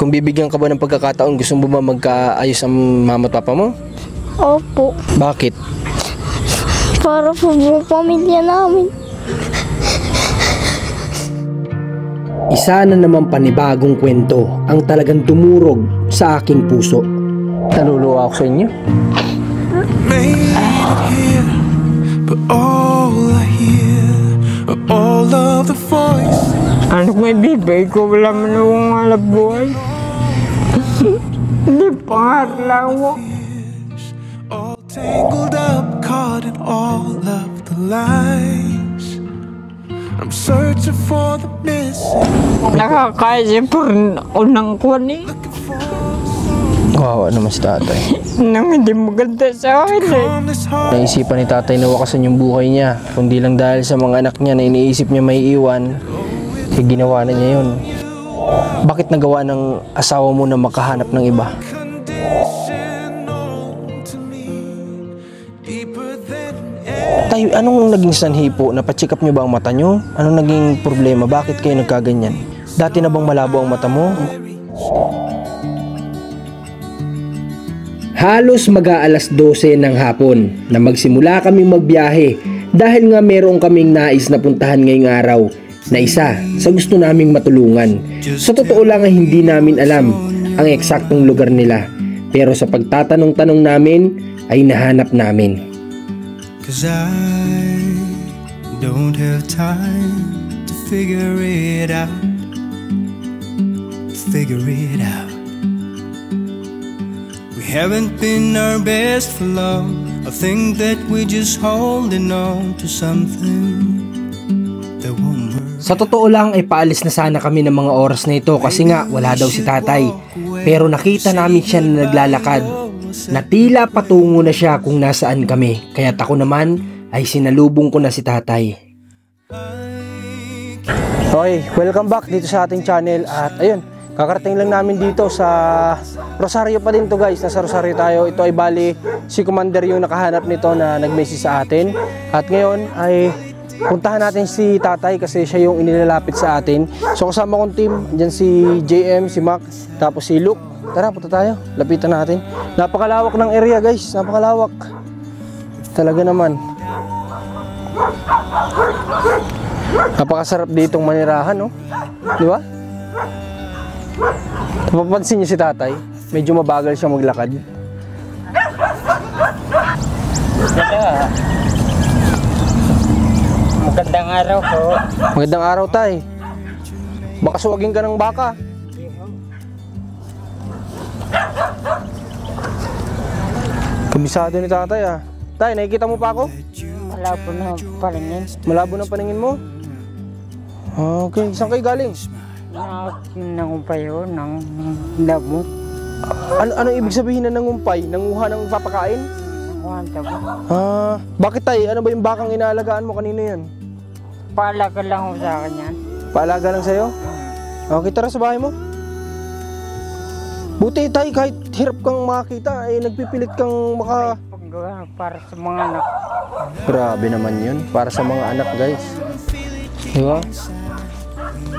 Kung bibigyan ka ba ng pagkakataon, gusto mo ba magkaayos ang mama at papa mo? Opo. Bakit? Para po buong pamilya namin. Isa na naman panibagong kwento ang talagang tumurog sa aking puso. Naluluwa ako sa inyo. Ano may bibay ko, wala man akong halap buhay. Hindi pangarlaw. All tangled up, caught in all of the lies. I'm searching for the missing. Nakakaisip po rin unang kuwan eh. Kawawa naman si tatay. Nang hindi maganda sa akin eh. Naisipan ni tatay na wakasan yung buhay niya. Kundi lang dahil sa mga anak niya na iniisip niya may iwan, eh ginawa na niya yun. Bakit nagawa ng asawa mo na makahanap ng iba? Tay, anong naging sanhi po? Napacheck up niyo ba ang mata niyo? Anong naging problema? Bakit kayo nagkaganyan? Dati na bang malabo ang mata mo? Halos mag-aalas 12 ng hapon na magsimula kaming magbiyahe dahil nga meron kaming nais na puntahan ngayong araw na isa sa gusto naming matulungan. Sa totoo lang ay hindi namin alam ang eksaktong lugar nila, pero sa pagtatanong-tanong namin ay nahanap namin. 'Cause I don't have time to figure it out. Figure it out. We haven't been our best for long. I think that we're just holding on to something that won't work. Sa totoo lang ay paalis na sana kami ng mga oras na ito kasi nga wala daw si tatay. Pero nakita namin siya na naglalakad na tila patungo na siya kung nasaan kami. Kaya't ako naman ay sinalubong ko na si tatay. Okay, welcome back dito sa ating channel. At ayun, kakarating lang namin dito sa Rosario pa din to guys. Nasa Rosario tayo. Ito ay bali si Commander yung nakahanap nito na nag-message sa atin. At ngayon ay puntahan natin si tatay kasi siya yung inilalapit sa atin. So kasama kong team, andyan si JM, si Mac, tapos si Luke. Tara, punta tayo. Lapitan natin. Napakalawak ng area guys. Napakalawak. Talaga naman. Napakasarap ditong manirahan, no? Di ba? Mapapansin niyo si tatay. Medyo mabagal siya maglakad. Magandang araw po. Magandang araw, tay. Baka suwagin ka ng baka. Kabisado ni tatay ah. Tay, nakikita mo pa ako? Malabo na paningin. Malabo ng paningin mo? Okay, saan kayo galing? Nangumpay ho ng labo. Ano ibig sabihin na nangumpay? Nanguha ng papakain? Nanguhanta po. Bakit tay? Ano ba yung bakang inaalagaan mo kanino yan? Paalaga lang ho sa akin yan. Paalaga lang sa'yo? Okay, tara sa bahay mo. Buti tay, kahit hirap kang makakita, ay nagpipilit kang maka... Paggawa para sa mga anak. Grabe naman yun, para sa mga anak guys. Di ba?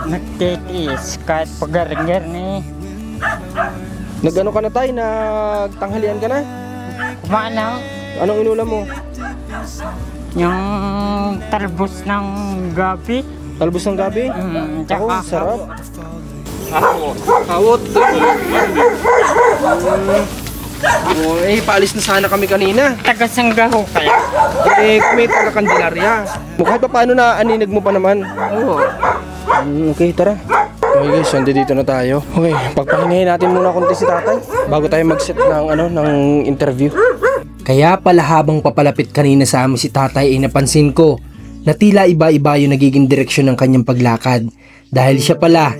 Nagtitiis kahit pag-garing-garing eh. Nag-ano ka na tay? Nagtanghalian ka na? Kumain na ho. Anong inulam mo? Yung talbos ng gabi. Talbos ng gabi? Tsaka Ako, sarap. hawot. Paalis na sana kami kanina. Taga-sangga ho kaya. May taga-Candelaria. Kahit pa paano na aninag mo pa naman. Oo. Okay, tara. Okay guys, dito na tayo. Okay, pagpahingahin natin muna konti si tatay bago tayo mag-set ng interview. Kaya pala habang papalapit kanina sa amin si tatay ay napansin ko na tila iba-iba yung nagiging direksyon ng kanyang paglakad. Dahil siya pala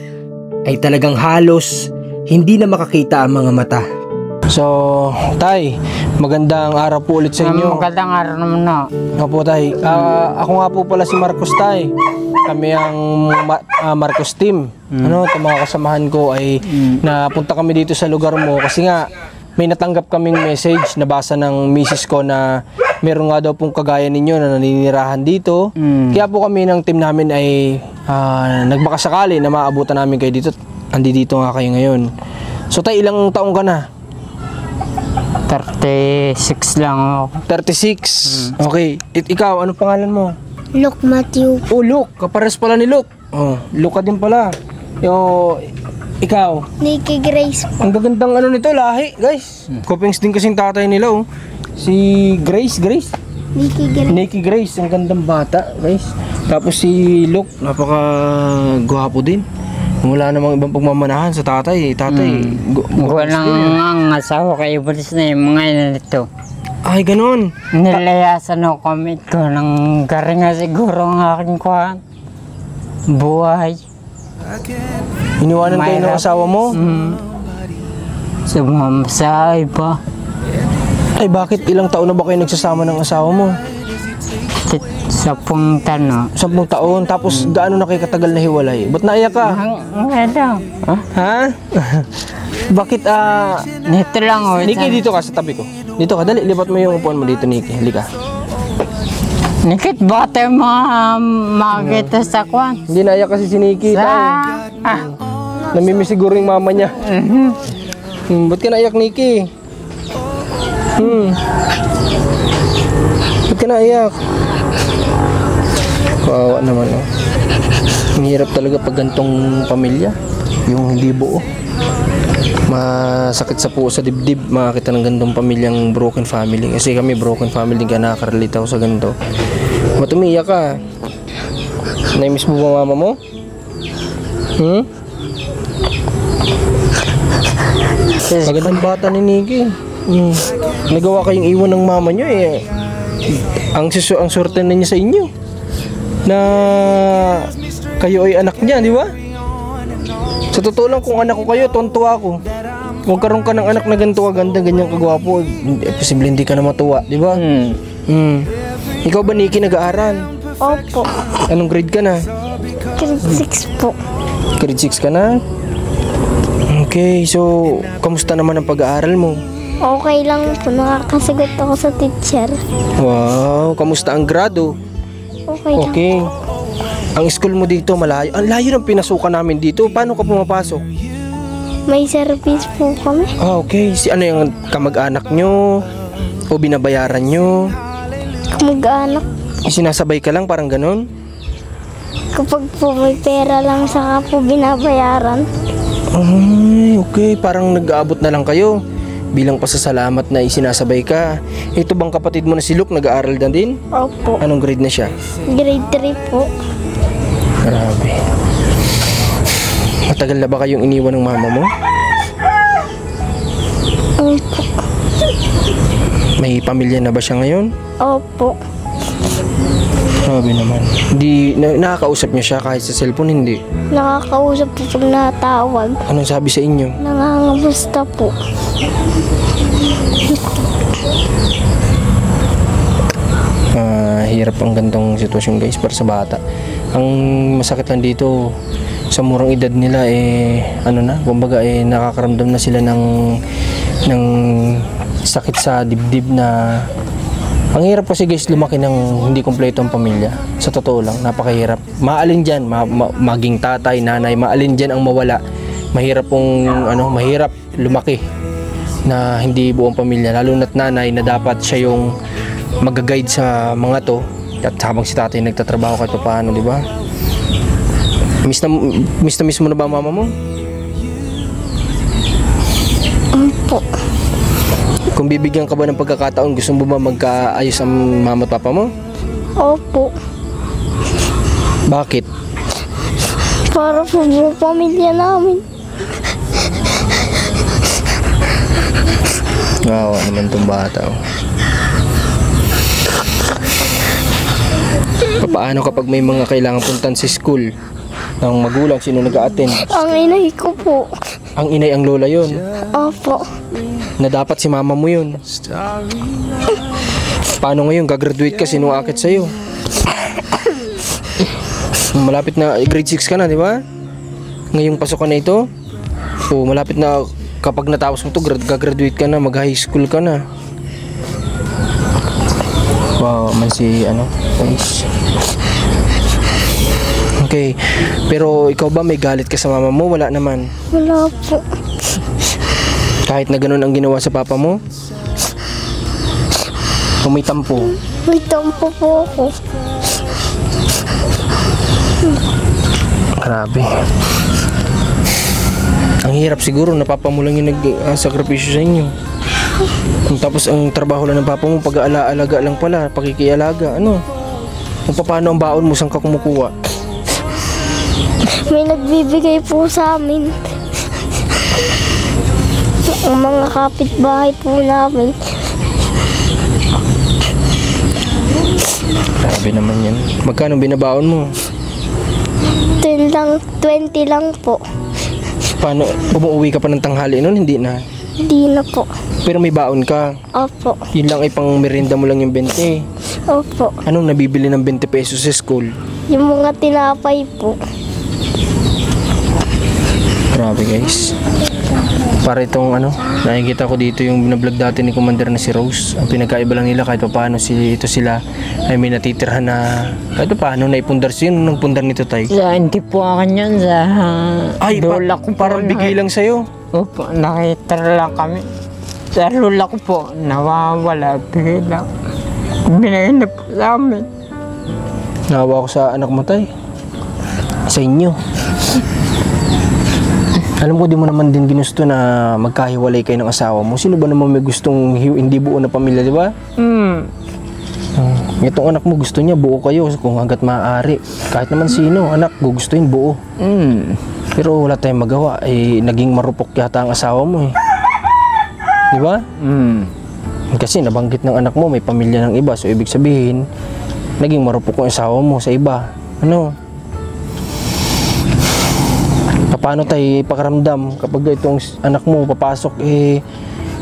ay talagang halos hindi na makakita ang mga mata. So, tay, magandang araw po ulit sa inyo. Magandang araw naman na. Opo, tay. Ako nga po pala si Marcos, tay. Kami ang Marcos team. Itong mga kasamahan ko ay napunta kami dito sa lugar mo kasi nga may natanggap kaming message, nabasa ng misis ko na meron nga daw pong kagaya ninyo na naninirahan dito. Kaya po kami ng team namin ay nagbakasakali na maabutan namin kayo dito. Andi dito nga kayo ngayon. So tay, ilang taong ka na? 36 lang ako. 36. Okay. Ikaw, ano pangalan mo? Look, Matthew. Oh, Luke. Kapares pala ni Luke. Oh, Luke ka din pala. Ikaw. Nikki Grace po. Ang gagandang ano nito, lahi, guys. Kopings din kasing tatay nila, oh. Si Grace. Nikki Grace. Nikki Grace, ang gandang bata, guys. Tapos si Luke, napaka-gwapo din. Wala namang ibang pagmamanahan sa tatay. Walang ang asawa kayo bulis na yung mga ina nito. Ay, ganun. Nilayasan ako kami ito ng garinga siguro ang aking kuhan. Buhay. Iniwanan kayo ng Mahirap. asawa mo? Sumama sa iba. Ay, bakit ilang taon na ba kayo nagsasama ng asawa mo? 10 tanong. 10 taon. Tapos gaano na kayo katagal na hiwalay? Ba't naiyak ka? Ang ano? Ha? Bakit Nito lang o. Nikki, dito ka sa tabi ko. Dito ka, dali. Lipat mo yung upuan mo dito, Nikki. Halika. Nikit ba tayo makakita sa kwan? Hindi naiyak kasi si Nikki. Namimiss siguro yung mama niya. Ba't ka naiyak, Nikki? Ba't ka naiyak? Kawawa naman, oh. Ang hirap talaga pag gantong pamilya. Yung hindi buo. Masakit sa puso, sa dibdib makakita ng gantong pamilyang broken family. Kasi kami broken family, ka nakaka-relate ako sa ganito. Ba't umiiyak ka? Naimiss mo ba mama mo? Magandang bata ni Nikki. Nagawa kayong iwan ng mama nyo eh. Ang swerte na niya sa inyo na kayo ay anak niya, di ba? Sa totoo lang, kung anak ko kayo, tontuwa ako. Kung karoon ka ng anak na ganito kaganda, ganyan kagwapo, posible hindi ka na matuwa, di ba? Ikaw ba, Nikki, nag-aaral? Opo. Anong grade ka na? Grade 6 po. Grade 6 ka na? Okay, so kamusta naman ang pag-aaral mo? Okay lang po. Nakakasagot ako sa teacher. Wow, kamusta ang grado? Okay lang. Okay. Ang school mo dito malayo. Ang layo ng pinasukan namin dito. Paano ka pumapasok? May service po kami. Okay. Ano yung kamag-anak nyo? O binabayaran nyo? Kamag-anak. Sinasabay ka lang, parang ganun? Kapag po may pera lang, saka po binabayaran. Ay, okay. Parang nag-aabot na lang kayo. Bilang pasasalamat na isinasabay ka. Ito bang kapatid mo na si Luke, nag-aaral na din? Opo. Anong grade na siya? Grade 3 po. Grabe. Matagal na ba kayong iniwan ng mama mo? Opo. May pamilya na ba siya ngayon? Opo. Grabe naman. Hindi, nakakausap niyo siya kahit sa cellphone, hindi? Nakakausap po pag natawag. Anong sabi sa inyo? Nangangamusta po. Hirap ang gantong sitwasyon, guys, para sa bata. Ang masakit lang dito, sa murang edad nila kumbaga nakakaramdam na sila ng sakit sa dibdib na ang hirap kasi, guys, lumaki ng hindi kumpleto ang pamilya. Sa totoo lang, napakahirap. Maalin dyan, maging tatay, nanay, maalin dyan ang mawala. Mahirap mahirap lumaki na hindi buong pamilya. Lalo na't nanay na dapat siya yung mag-guide sa mga to. At habang si tatay nagtatrabaho kahit paano, di ba? Miss mo na ba mama mo? Opo. Kung bibigyan ka ba ng pagkakataon, gusto mo ba magkaayos ang mama at papa mo? Opo. Bakit? Para po buong pamilya namin. Wow, naman itong bata. Paano kapag may mga kailangan puntan sa school ng magulang, sino nag-a-attend? Ang inay ko po. Ang inay, ang lola yon. Opo. Na dapat si mama mo yun. Paano ngayon? Gagraduate ka, sino akit sa'yo? Malapit na, grade 6 ka na, di ba? Ngayong pasukan na ito. So, malapit na, kapag natapos mo ito, gagraduate ka na, mag-high school ka na. Wow, man si, guys. Okay, pero ikaw ba may galit ka sa mama mo? Wala naman. Wala po. Kahit na ganun ang ginawa sa papa mo? O may tampo? May tampo po ako. Grabe. Ang hirap siguro na papa mo lang yung nag-sakripisyo sa inyo. Tapos ang trabaho lang ng papa mo, pag-aalaga lang pala, pakikialaga, ano? Kung paano ang baon mo, saan ka kumukuha? May nagbibigay po sa amin. Ang mga kapitbahay po namin. Grabe naman yan. Magkano binabaon mo? 20 lang po. Paano, umuwi ka pa ng tanghali nun? Hindi na. Di na po. Pero may baon ka. Opo. Yun lang ay pang merienda mo lang yung 20. Opo. Anong nabibili ng 20 pesos sa school? Yung mga tinapay po. Grabe guys. Para itong ano, nakikita ko dito yung binablog dati ni Commander na si Rose. Ang pinagkaiba lang nila kahit paano ito sila ay may natitirhan na kahit paano naipundar siya. Nung pundar nito tay? Hindi po akin yun. Sa Ay, lola ko po. parang bigay lang sa'yo. Opo, nakitira lang kami. Sa lola ko po, nawawala, bigay lang. Binigay na po sa amin. Nahawa ko sa anak mo tay. Sa inyo. Alam ko di mo naman din ginusto na magkahiwalay kayo ng asawa mo. Sino ba naman may gustong hindi buo na pamilya, di ba? Itong anak mo gusto niya buo kayo kung hanggat maaari. Kahit naman sino, anak, gugustuhin buo. Pero wala tayong magawa. Naging marupok yata ang asawa mo eh. Di ba? Kasi nabanggit ng anak mo may pamilya ng iba. So ibig sabihin, naging marupok ang asawa mo sa iba. Ano? Paano tayo ipakaramdam kapag itong anak mo papasok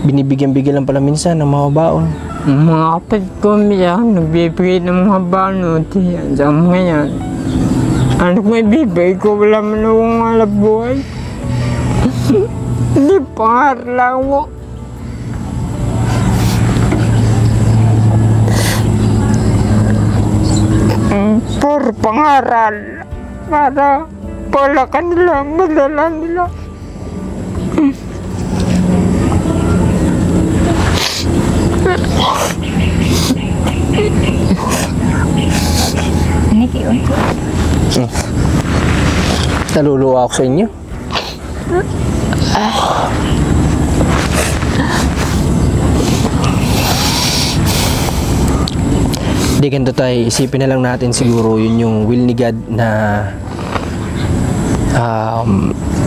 binibigyan-bigyan lang pala minsan ng mga baon? Mga kapit ko minsan, nagbibigay ng mga baon. Sa mga yan. Ano kung ibibigay ko, wala man akong halap buhay. Hindi pangar lang mo. Puro pangaral. Para palakan nila, madala nila. Naluluwa ako sa inyo. Di ganito tayo, isipin na lang natin siguro yun yung will ni God na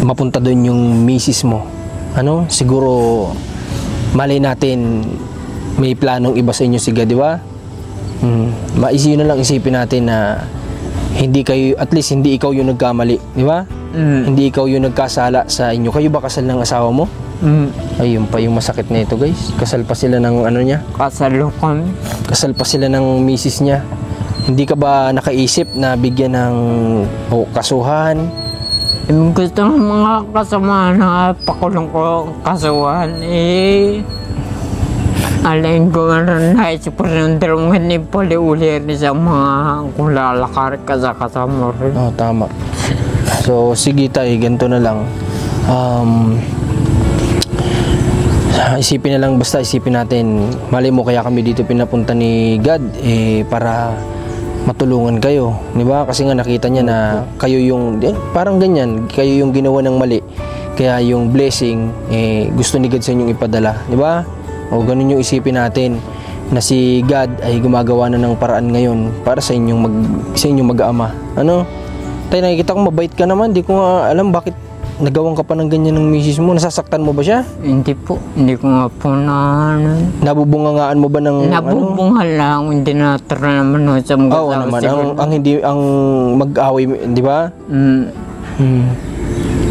mapunta doon yung misis mo. Ano? Siguro malay natin may planong iba sa inyo si God, di ba? Maisip na lang isipin natin na hindi kayo, at least hindi ikaw yung nagkamali, di ba? Hindi ikaw yung nagkasala sa inyo. Kayo ba kasal ng asawa mo? Ayun pa yung masakit na ito guys. Kasal pa sila ng ano niya? Kasalo kami. Kasal pa sila ng misis niya. Hindi ka ba nakaisip na bigyan ng kasuhan? Gusto ng mga kasama na pakulong ko kasuhan alain ko nga naisip ko ng dalawang hindi pali-uli sa mga kung lalakar ka sa kasama rin. Oh, tama. So, sige tayo, ganito na lang. Isipin na lang, basta isipin natin, malay mo kaya kami dito pinapunta ni God para matulungan kayo, di ba? Kasi nga nakita niya na kayo yung parang ganyan, kayo yung ginawa ng mali. Kaya yung blessing gusto ni God sa inyong ipadala, di ba? O ganun yung isipin natin na si God ay gumagawa na ng paraan ngayon para sa inyong mag-ama. Ano? Tay, nakikita ko mabait ka naman, di ko nga alam bakit nagawang ka pa ng ganyan ng misis mo. Nasasaktan mo ba siya? Hindi po. Hindi ko nga po na Nabubungangaan mo ba ng nabubungal lang. Hindi natara naman sa mga Oo naman. Ang mag-away, di ba?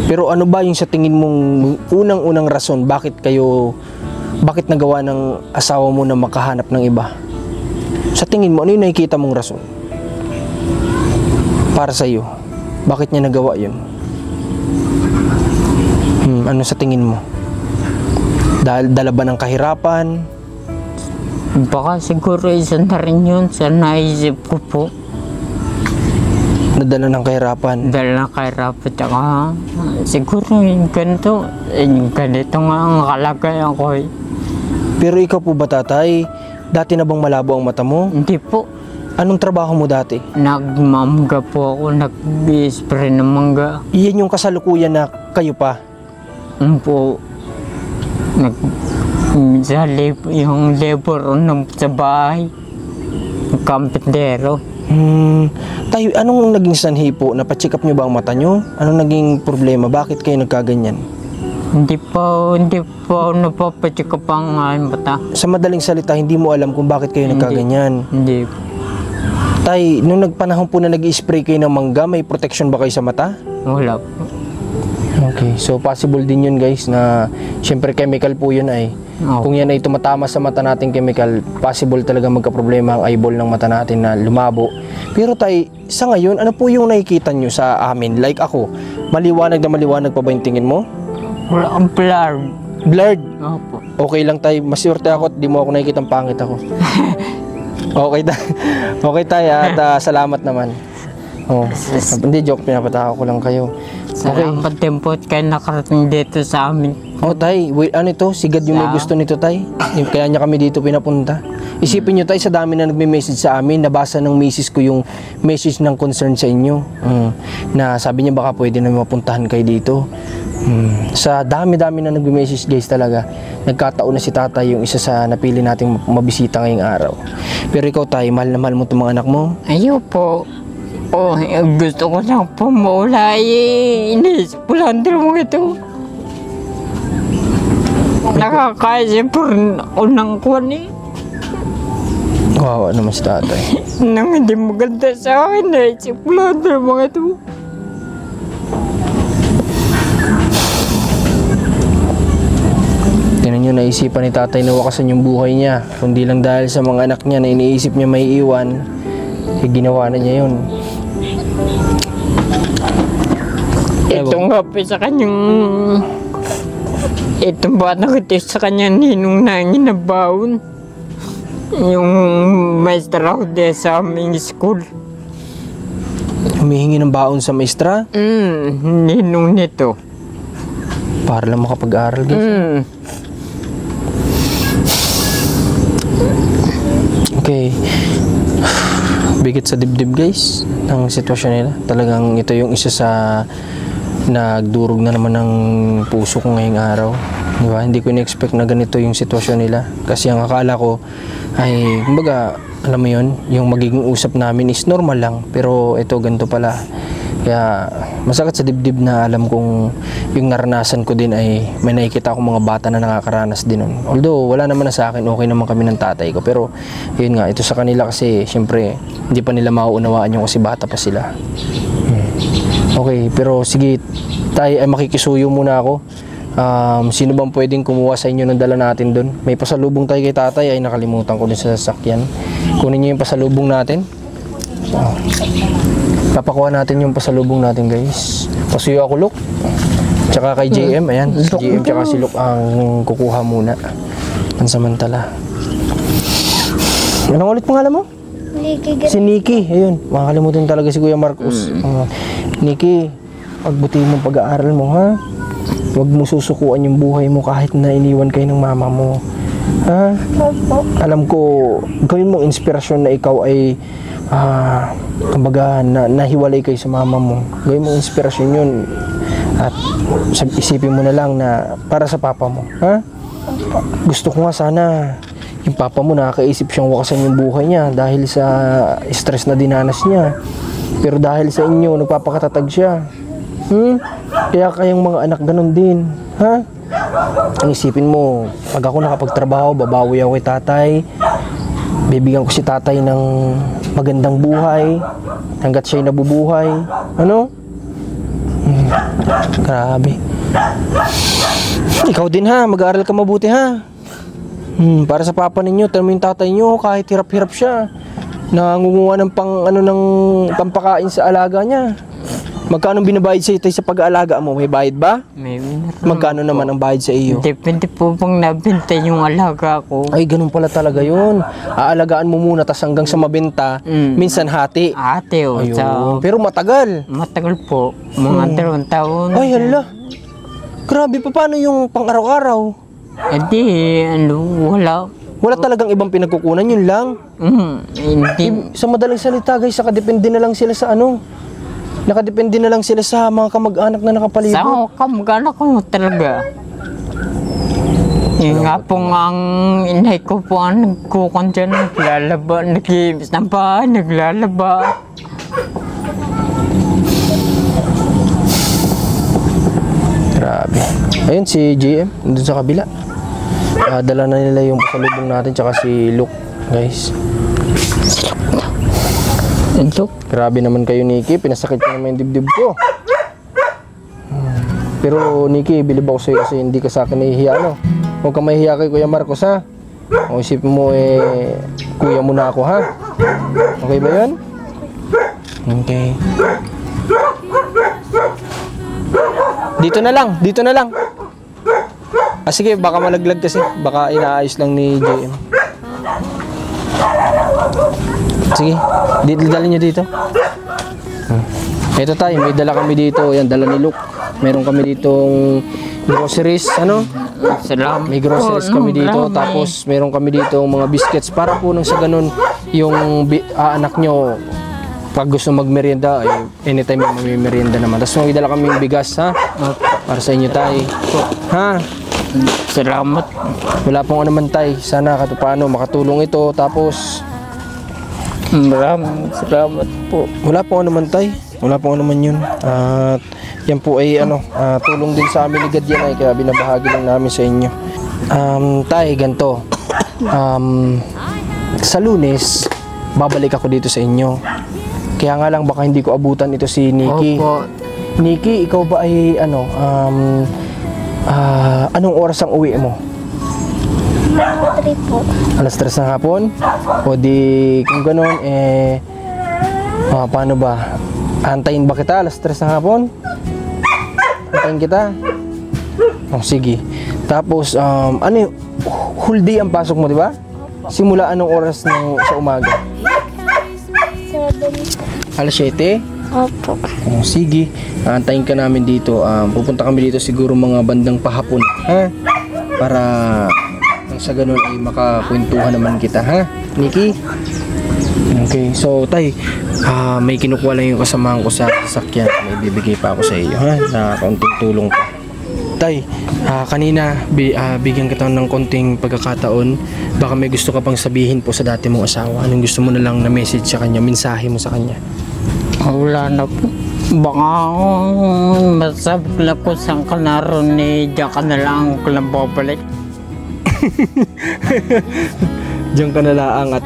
Pero ano ba yung sa tingin mong unang-unang rason bakit nagawa ng asawa mo na makahanap ng iba? Sa tingin mo, ano yung nakikita mong rason? Para sa iyo, bakit niya nagawa yun? Ano sa tingin mo? Dala ba ng kahirapan? Baka siguro isa na rin yun sa naisip ko po. Nadala ng kahirapan. Dahil nakahirapan, tsaka siguro yung ganito, yung ganito nga ang kalagayan ko eh. Pero ikaw po ba, tatay? Dati na bang malabo ang mata mo? Hindi po. Anong trabaho mo dati? Nagmamangga po ako, nag-spray ng mangga. Iyan yung kasalukuyan na kayo pa. Po, yung labor sa bahay, kampindero. Tayo, anong naging sanhi po? Napacheck up nyo ba ang mata nyo? Anong naging problema? Bakit kayo nagkaganyan? Hindi po napapacheck up ang mata. Sa madaling salita, hindi mo alam kung bakit kayo nagkaganyan. Hindi. Tay, nung nagpanahon po na nag-spray kayo ng mangga, may protection ba kayo sa mata? Wala po. Okay, so possible din yun guys na syempre chemical po yun ay. Oo. Kung yan ay tumatama sa mata nating chemical, possible talaga magka-problema ang eyeball ng mata natin na lumabo. Pero tay, sa ngayon, ano po yung nakikita nyo sa amin? Like ako, maliwanag na maliwanag pa ba yung tingin mo? Wala ang blurred. Blurred? Opo. Okay lang tay, maswerte ako at di mo ako nakikita ang pangit ako. Okay tay, okay tay at salamat naman. Oh, hindi joke, pinapataka ko lang kayo. Okay. Salamat din po kayo nakarating dito sa amin. Oh tay, wait, ano ito? Sigad yung may gusto nito tay. Kaya niya kami dito pinapunta. Isipin nyo tay, sa dami na nagme-message sa amin, nabasa ng misis ko yung message ng concern sa inyo. Na sabi niya baka pwede na mapuntahan kayo dito. Sa dami-dami na nagme-message guys talaga. Nagkataon na si tatay yung isa sa napili nating mabisita ngayong araw. Pero ikaw tay, mahal na mahal mo itong mga anak mo? Ayaw po. Oh, gusto ko lang po maula eh. Inisip ko lang din mo ito. Nakakaisip po rin ako ng kuwan eh. Kawawa naman si tatay. Nang hindi maganda sa akin, naisip ko lang din mo ito. Tinan nyo, naisipan ni tatay na wakasan yung buhay niya. Kundi lang dahil sa mga anak niya na iniisip niya may iwan, eh ginawa na niya yun. Ito nga po sa kanyang... Itong bata ko ito sa kanyang ninong nangin na baon. Yung maestra ko din sa aming school. Humihingi ng baon sa maestra Ninong nito. para lang makapag-aral guys. Okay. Bigit sa dibdib guys ng sitwasyon nila. Talagang ito yung isa sa nagdurog na naman ng puso ko ngayong araw. Diba? Hindi ko in-expect na ganito yung sitwasyon nila. Kasi ang akala ko ay, kumbaga, alam mo yun, yung magiging usap namin is normal lang. Pero ito, ganito pala. Kaya masakit sa dibdib na alam kong yung naranasan ko din ay may nakikita akong mga bata na nakakaranas din nun. Although wala naman na sa akin, okay naman kami ng tatay ko. Pero yun nga, ito sa kanila kasi syempre hindi pa nila mauunawaan yung kasi bata pa sila. Okay, pero sige tayo, ay makikisuyo muna ako. Sino bang pwedeng kumuha sa inyo ng dala natin doon? May pasalubong tayo kay tatay, ay nakalimutan ko din sa sasakyan. Kunin niyo yung pasalubong natin. Papakuha natin yung pasalubong natin guys. Pasuyo ako Luke. Tsaka kay JM, ayan. Si JM tsaka si Luke ang kukuha muna. Pansamantala. Anong ulit pangalan mo? Si Nikki, ayun. Makakalimutan talaga si Kuya Marcos. Nikki, pagbutihin mo pag-aaral mo ha. Huwag mo susukuan yung buhay mo kahit na iniwan kayo ng mama mo. Ha? Alam ko, gawin mong inspirasyon na ikaw ay kumbaga nahiwalay kayo sa mama mo. Gawin mong inspirasyon yun. At isipin mo na lang na para sa papa mo. Ha? Gusto ko nga sana yung papa mo nakakaisip siyang wakasan yung buhay niya dahil sa stress na dinanas niya. Pero dahil sa inyo, nagpapakatatag siya. Kaya kayong mga anak ganun din. Ha? Ang isipin mo, pag ako nakapagtrabaho, babawi ako kay tatay. Bibigyan ko si tatay ng magandang buhay hanggat siya'y nabubuhay. Ano? Grabe. Ikaw din ha, mag-aaral ka mabuti ha. Para sa papa ninyo, tama yung tatay nyo, kahit hirap-hirap siya, nangunguha ng ng pampakain sa alaga niya. Magkano binabayad sa'yo tayo sa pag-aalaga mo? May bayad ba? May meron Magkano po. naman ang bayad sa iyo? Depende po pang nabenta yung alaga ko. Ay, ganun pala talaga yun. Aalagaan mo muna, tas hanggang sa mabenta, minsan hati. Ate o, Ayun. sa Pero matagal. matagal po. Mga 2 taon. Ay, hala. Grabe pa, paano yung pang-araw-araw? Hindi, ano, wala. Wala talagang ibang pinagkukunan, yun lang. Hindi. Sa madaling salita guys, nakadepende na lang sila sa ano. Nakadepende na lang sila sa mga kamag-anak na nakapalibot. Sa kamag-anak ko talaga. Yung nga po ang inay ko po ang nagkukan dyan, naglalaba, nag-iibis ng bahay, naglalaba. Grabe. Ayun si GM, doon sa kabila. Dala na nila yung pasalubong natin tsaka si Luke, guys. Ito. Grabe naman kayo, Nikki. Pinasakit ko naman yung dibdib ko. Pero Nikki, bilib ako sa'yo kasi hindi ka sa akin nahihiya, no? Huwag kang mahihiya kay Kuya Marcos, ha? O isipin mo, kuya mo na ako, ha? Okay ba yun? Okay. Dito na lang, dito na lang. Sige, baka malaglag kasi. Baka inaayos lang ni JM. Sige, dalhin nyo dito. Ito tayo, may dala kami dito. Yan, dala ni Luke. Meron kami ditong groceries, ano? Salamat. May groceries kami dito. Tapos meron kami dito mga biscuits. Para po nang sa ganun, yung anak nyo, pag gusto magmerienda, ay anytime may merienda naman. Tapos may dala kaming bigas, ha? Para sa inyo tayo. Ha? Salamat. Wala pong anuman tay. Sana kahit paano makatulong ito. Tapos Maraming salamat po. wala pong anuman tay. Wala pong anuman yun. At yan po ay tulong din sa amin ni God yan ay kaya binabahagi lang namin sa inyo. Tay, ganito. Sa Lunes, babalik ako dito sa inyo. Kaya nga lang baka hindi ko abutan ito si Nikki. Opo. Nikki, ikaw ba ay anong oras ang uwi mo? 3 po. Alas 3 ng hapon? O di kung gano'n, paano ba? Antayin ba kita alas 3 ng hapon? Antayin kita? O sige. Tapos, ano yung whole day ang pasok mo, di ba? Simula anong oras sa umaga? 7 po. Alas 7? Opo. O sige. Antayin ka namin dito. Pupunta kami dito siguro mga bandang pahapon. Ha? Para sa ganun ay makakwentuhan naman kita, ha? Nikki? Okay, so tay, may kinukuha lang yung kasamahan ko sa sasakyan. May bibigay pa ako sa iyo, ha? Na kaunting tulong pa. Tay, kanina bigyan kita ng konting pagkakataon. Baka may gusto ka pang sabihin po sa dati mong asawa. Anong gusto mo na lang na message sa kanya, mensahe mo sa kanya? Wala na po. Baka masabi ko lang ko saan ka naroon diyan ka na lang ko lang babalik. Diyan ka na lang at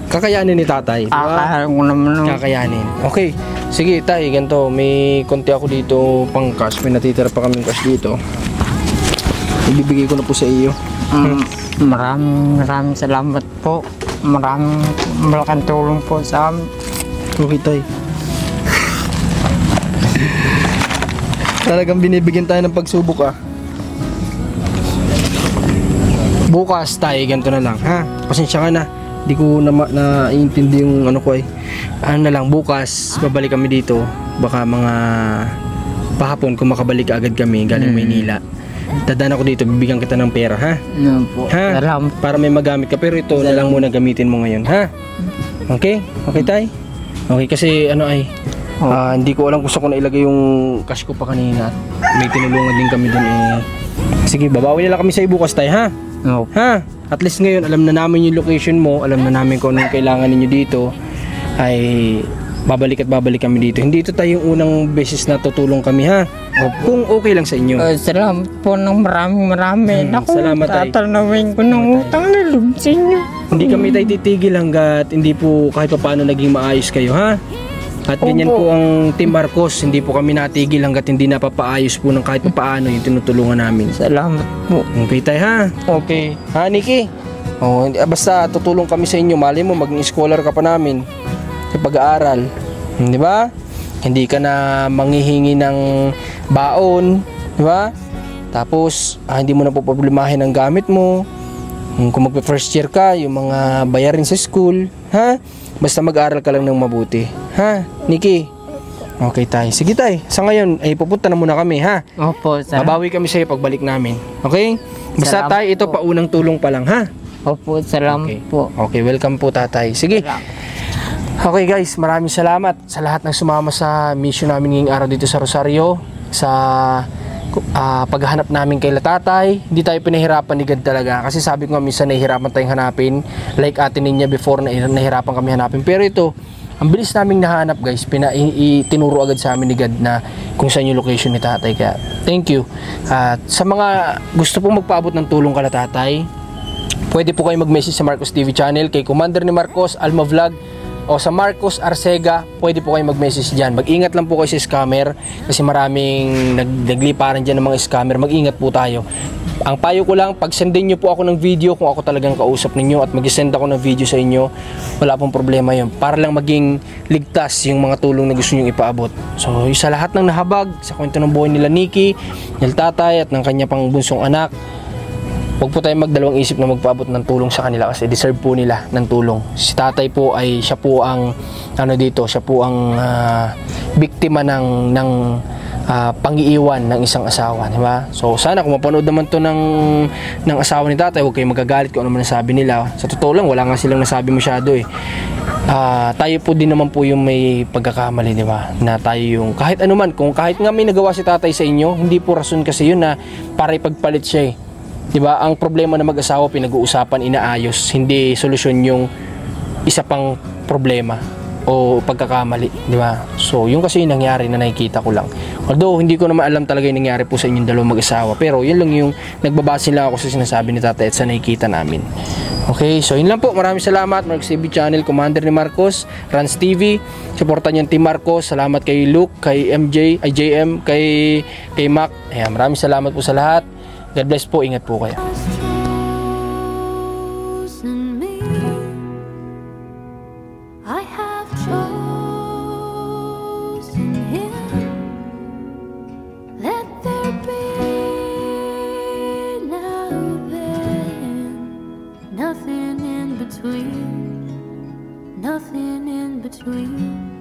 kakayanin ni tatay, diba? Akala ko naman. Kakayanin. Okay. Sige, tay, ganito. May konti ako dito pang cash. May natitira pa kaming cash dito. Ibibigay ko na po sa iyo. Maraming salamat po. Malaking tulong po sa amin. Okay, tay. Talagang binibigyan tayo ng pagsubok, Bukas tayo, ganito na lang, ha? Pasensya ka na. Di ko naiintindi yung ano ko Ano na lang, bukas, babalik kami dito. Baka mga pahapon kung makabalik agad kami galing Maynila. Dadaan ako dito, bibigyan kita ng pera, ha? Ano po. Ha? Salamat. Para may magamit ka. Pero ito na lang muna gamitin mo ngayon, ha? Okay? Okay, tay? Okay, kasi hindi ko alam kung saan ko nailagay yung cash ko pa kanina. May tinulungan din kami dun Sige, babawi na lang kami sa bukas, tay, ha? No. Ha? At least ngayon, alam na namin yung location mo, alam na namin kung anong kailangan ninyo dito, ay babalik kami dito. Hindi ito tayo yung unang beses na tutulong kami, ha? Kung okay lang sa inyo. Salamat po ng marami. Naku, salamat, tay. tatanawin ko ng utang na loob sa inyo. Hindi kami tayo titigil hanggat hindi po kahit pa paano naging maayos kayo, ha? At ganyan po ang Team Marcos, hindi po kami natigil hanggat hindi napapaayos po ng kahit pa paano yung tinutulungan namin. Salamat po. Okay tayo, ha? Okay. Ha, Nikki? Basta tutulong kami sa inyo. Mali mo, maging scholar ka pa namin sa pag-aaral. Di ba? Hindi ka na manghihingi ng baon, di ba? Tapos, hindi mo na po problemahin ang gamit mo. Kung magpa-first year ka, yung mga bayarin sa school, ha? Basta mag-aral ka lang ng mabuti, ha? Nikki? Okay, tay. Sige, tay. Sa ngayon, ay pupunta na muna kami, ha? Opo, salamat. Babawi kami sa'yo pagbalik namin. Okay? Basta Salamat tay, ito po. paunang tulong pa lang, ha? Opo, salamat Okay. po. Okay, welcome po, tatay. Sige. Okay, guys, maraming salamat sa lahat ng sumama sa mission namin ngayong araw dito sa Rosario. Sa paghahanap namin kay tatay. Hindi tayo pinahirapan ni God talaga. Kasi sabi ko nga, minsan nahihirapan tayong hanapin. Like Ate Ninya before, nahihirapan kami hanapin. Pero ito, ang bilis naming nahanap, guys. Tinuro agad sa amin ni God na kung saan yung location ni tatay. Kaya, thank you. At sa mga gusto pong magpaabot ng tulong kala tatay, pwede po kayo mag-message sa Marcos TV channel, kay Commander ni Marcos, Alma Vlog, o sa Marcos Arcega, pwede po kayo mag-message dyan. Mag-ingat lang po kayo sa scammer kasi maraming nagliparan dyan ng mga scammer. Mag-ingat po tayo. Ang payo ko lang, pag-sendin nyo po ako ng video kung ako talagang kausap ninyo at mag-send ako ng video sa inyo, wala pong problema yun. Para lang maging ligtas yung mga tulong na gusto nyo ipaabot. So, sa lahat ng nahabag, sa kwento ng buhay nila Nikki, nila tatay at ng kanya pang bunsong anak, huwag po tayong magdalawang isip na magpaabot ng tulong sa kanila kasi deserve po nila ng tulong. Si tatay po ay siya po ang siya po ang biktima ng pang-iiwan ng isang asawa, di ba? So sana kung mapanood naman to ng asawa ni tatay, huwag kayong magagalit kung ano man nasabi nila. Sa totoo lang, wala nga silang nasabi masyado eh. Tayo po din naman po yung may pagkakamali, di ba? Na tayo yung kahit ano man, kung kahit nga may nagawa si tatay sa inyo, hindi po rason kasi yun na para ipagpalit siya eh. Diba? Ang problema na mag-asawa pinag-uusapan, inaayos, hindi solusyon yung isa pang problema o pagkakamali, di ba? So, yung kasi yung nangyari na nakikita ko lang. Although, hindi ko naman alam talaga yung nangyari po sa inyong dalawang mag-asawa, pero yun lang yung nagbabase lang ako sa sinasabi ni tatay at sa nakikita namin. Okay, so yun lang po. Maraming salamat. Marcos TV channel, Commander ni Marcos, Rans TV. Supportan niyo ang Team Marcos. Salamat kay Luke, kay MJ, ay JM, kay Mac. Ayan, maraming salamat po sa lahat. God bless po. Ingat po kayo. Chosen me. I have chosen him. Let there be now then. Nothing in between. Nothing in between.